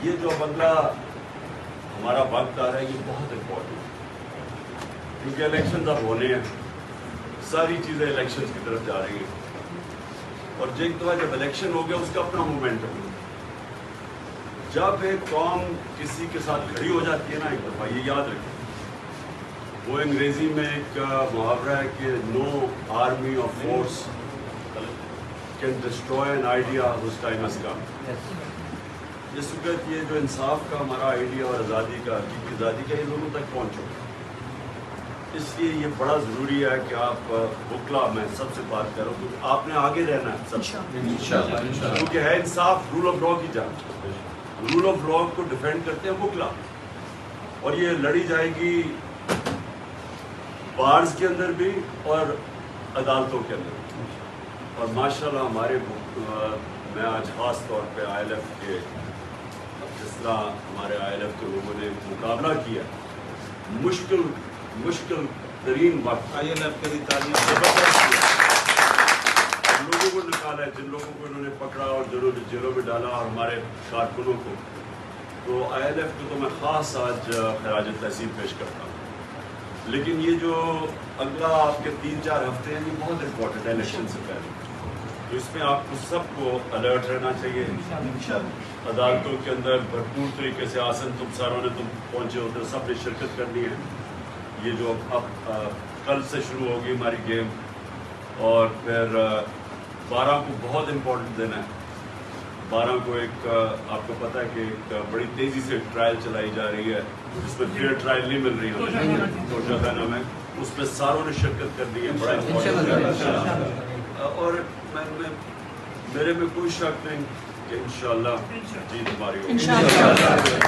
یہ جو بنگلہ ہمارا وقت آ رہا ہے یہ بہت امپورٹنٹ ہے، کیونکہ الیکشنز اب ہونے ہیں، ساری چیزیں الیکشنز کی طرف جا رہی ہیں، اور ایک دفعہ جب الیکشن ہو گیا اس کا اپنا مومنٹم ہے۔ جب ایک قوم کسی کے ساتھ کھڑی ہو جاتی ہے نا، ایک دفعہ یہ یاد رکھیں، وہ انگریزی میں ایک محاورہ ہے کہ نو آرمی اور force can destroy an idea whose time has come۔ اس وقت یہ جو انصاف کا ہمارا آئیڈیا اور آزادی کا، حقیقی آزادی کا، یہ لوگوں تک پہنچو، اس لیے یہ بڑا ضروری ہے کہ آپ بکلا، میں سب سے بات کر رہا ہوں کیونکہ آپ نے آگے رہنا ہے سب، کیونکہ ہے انصاف رول آف لا کی جان، رول آف لا کو ڈیفینڈ کرتے ہیں بکلا، اور یہ لڑی جائے گی بارز کے اندر بھی اور عدالتوں کے اندر بھی، اور ماشاءاللہ ہمارے میں آج خاص طور پہ آئی ایل ایف کے، جس طرح ہمارے آئی ایل ایف کے لوگوں نے مقابلہ کیا، مشکل ترین وقت آئی ایل ایف کے لیے تعلیم زبردست کیا، لوگوں کو نکالا ہے، جن لوگوں کو انہوں نے پکڑا اور جیلوں میں ڈالا، اور ہمارے کارکنوں کو، تو آئی ایل ایف کو تو میں خاص آج خراج تحسین پیش کرتا ہوں۔ لیکن یہ جو اگلا آپ کے 3-4 ہفتے ہیں یہ بہت امپورٹنٹ ہے الیکشن سے پہلے، تو اس میں آپ کو سب کو الرٹ رہنا چاہیے، عدالتوں کے اندر بھرپور طریقے سے، آسن تم ساروں نے تم پہنچے ہوتے ہو، سب نے شرکت کرنی ہے۔ یہ جو اب کل سے شروع ہوگی ہماری گیم، اور پھر 12 کو بہت امپورٹنٹ دن ہے، 12 کو ایک آپ کو پتہ ہے کہ ایک بڑی تیزی سے ٹرائل چلائی جا رہی ہے، جس میں فیئر ٹرائل نہیں مل رہی ہے توشہ خانہ میں، اس میں ساروں نے شرکت کرنی ہے، بڑا امپورٹنٹ ہے، اور میرے میں کوئی شک نہیں کہ انشاءاللہ جیت ہماری ہوگی۔